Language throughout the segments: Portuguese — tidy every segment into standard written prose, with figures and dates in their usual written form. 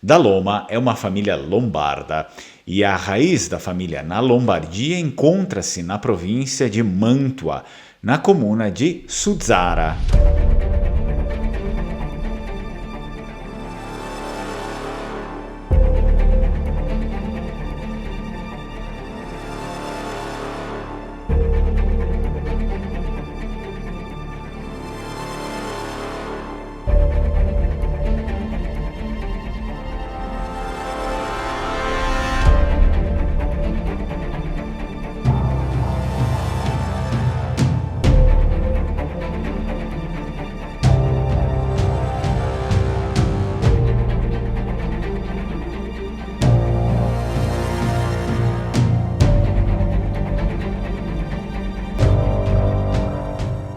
Da Loma é uma família lombarda e a raiz da família na Lombardia encontra-se na província de Mantua, na comuna de Suzzara.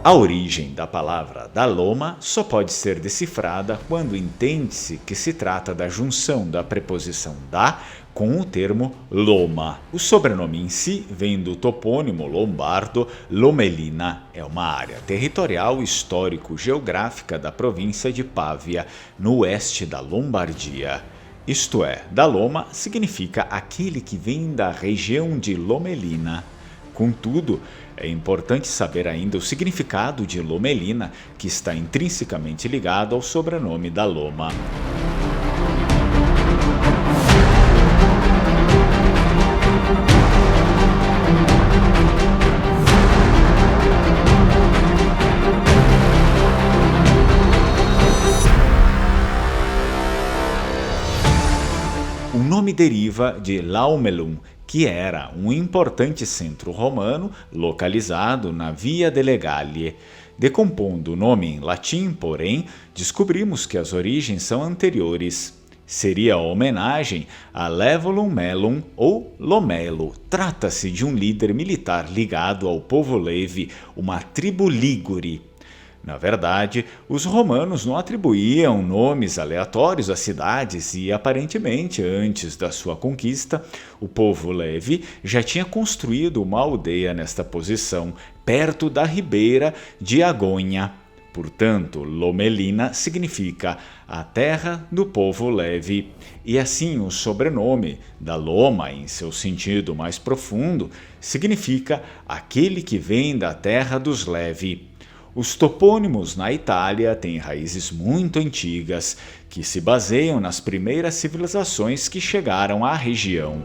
A origem da palavra da Loma só pode ser decifrada quando entende-se que se trata da junção da preposição da com o termo Loma. O sobrenome em si vem do topônimo lombardo Lomelina. É uma área territorial histórico-geográfica da província de Pavia, no oeste da Lombardia. Isto é, da Loma significa aquele que vem da região de Lomelina. Contudo, é importante saber ainda o significado de Lomelina, que está intrinsecamente ligado ao sobrenome da Loma. O nome deriva de Laumelum, que era um importante centro romano localizado na Via delle Gallie. Decompondo o nome em latim, porém, descobrimos que as origens são anteriores. Seria a homenagem a Levolum Melum ou Lomelo. Trata-se de um líder militar ligado ao povo Levi, uma tribo lígure. Na verdade, os romanos não atribuíam nomes aleatórios a cidades e, aparentemente, antes da sua conquista, o povo Levi já tinha construído uma aldeia nesta posição, perto da ribeira de Agonha. Portanto, Lomelina significa a terra do povo Levi. E assim o sobrenome da Loma, em seu sentido mais profundo, significa aquele que vem da terra dos Levi. Os topônimos na Itália têm raízes muito antigas, que se baseiam nas primeiras civilizações que chegaram à região.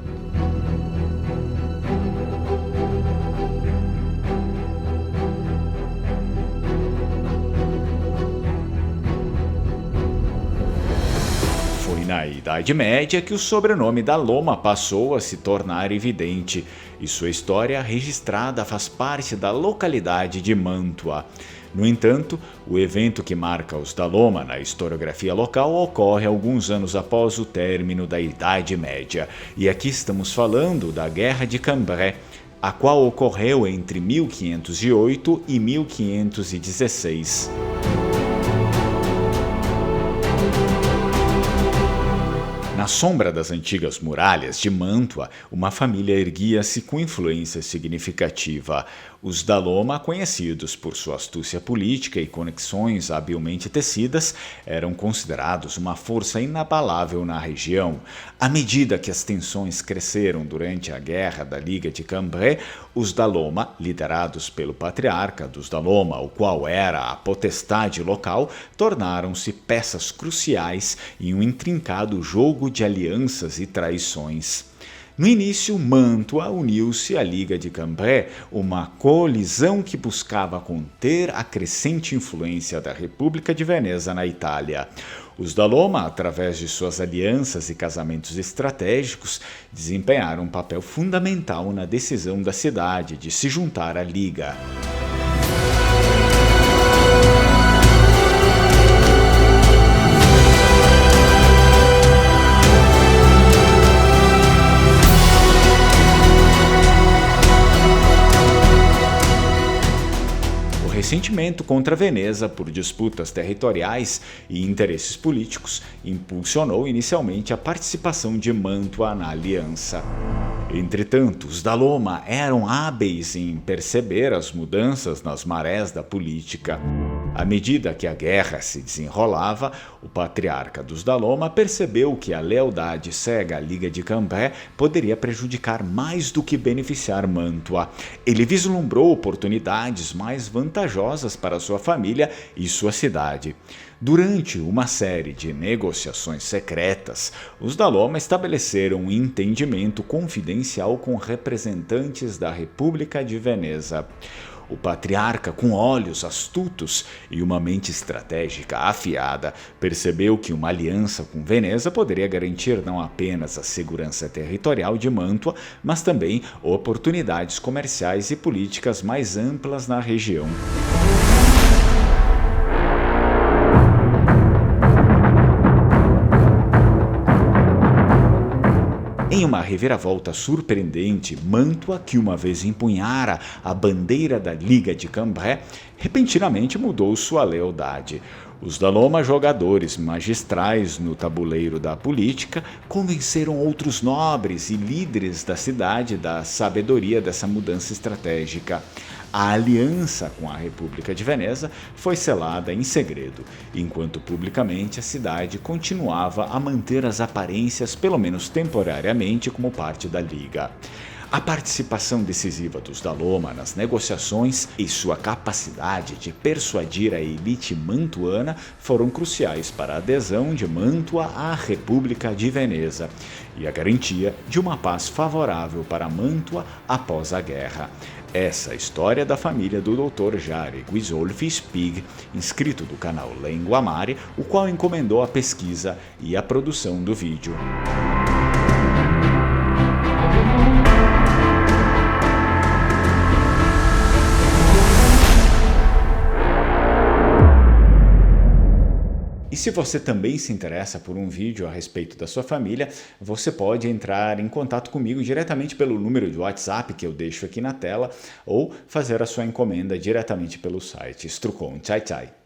Foi na Idade Média que o sobrenome da Loma passou a se tornar evidente, e sua história registrada faz parte da localidade de Mantua. No entanto, o evento que marca os da Loma na historiografia local ocorre alguns anos após o término da Idade Média, e aqui estamos falando da Guerra de Cambrai, a qual ocorreu entre 1508 e 1516. Na sombra das antigas muralhas de Mantua, uma família erguia-se com influência significativa. Os da Loma, conhecidos por sua astúcia política e conexões habilmente tecidas, eram considerados uma força inabalável na região. À medida que as tensões cresceram durante a Guerra da Liga de Cambrai, os da Loma, liderados pelo patriarca dos da Loma, o qual era a potestade local, tornaram-se peças cruciais em um intrincado jogo de alianças e traições. No início, Mantua uniu-se à Liga de Cambrai, uma coalizão que buscava conter a crescente influência da República de Veneza na Itália. Os da Loma, através de suas alianças e casamentos estratégicos, desempenharam um papel fundamental na decisão da cidade de se juntar à Liga. O ressentimento contra Veneza por disputas territoriais e interesses políticos impulsionou inicialmente a participação de Mantua na aliança. Entretanto, os da Loma eram hábeis em perceber as mudanças nas marés da política. À medida que a guerra se desenrolava, o patriarca dos Daloma percebeu que a lealdade cega à Liga de Cambrai poderia prejudicar mais do que beneficiar Mantua. Ele vislumbrou oportunidades mais vantajosas para sua família e sua cidade. Durante uma série de negociações secretas, os Daloma estabeleceram um entendimento confidencial com representantes da República de Veneza. O patriarca, com olhos astutos e uma mente estratégica afiada, percebeu que uma aliança com Veneza poderia garantir não apenas a segurança territorial de Mantua, mas também oportunidades comerciais e políticas mais amplas na região. Em uma reviravolta surpreendente, Mantua, que uma vez empunhara a bandeira da Liga de Cambrai, repentinamente mudou sua lealdade. Os Daloma, jogadores magistrais no tabuleiro da política, convenceram outros nobres e líderes da cidade da sabedoria dessa mudança estratégica. A aliança com a República de Veneza foi selada em segredo, enquanto publicamente a cidade continuava a manter as aparências, pelo menos temporariamente, como parte da Liga. A participação decisiva dos Daloma nas negociações e sua capacidade de persuadir a elite mantuana foram cruciais para a adesão de Mantua à República de Veneza e a garantia de uma paz favorável para Mantua após a guerra. Essa é a história da família do Dr. Jari Guisolfi Spig, inscrito do canal Lengua Mare, o qual encomendou a pesquisa e a produção do vídeo. E se você também se interessa por um vídeo a respeito da sua família, você pode entrar em contato comigo diretamente pelo número de WhatsApp que eu deixo aqui na tela ou fazer a sua encomenda diretamente pelo site Strucon Chai Chai.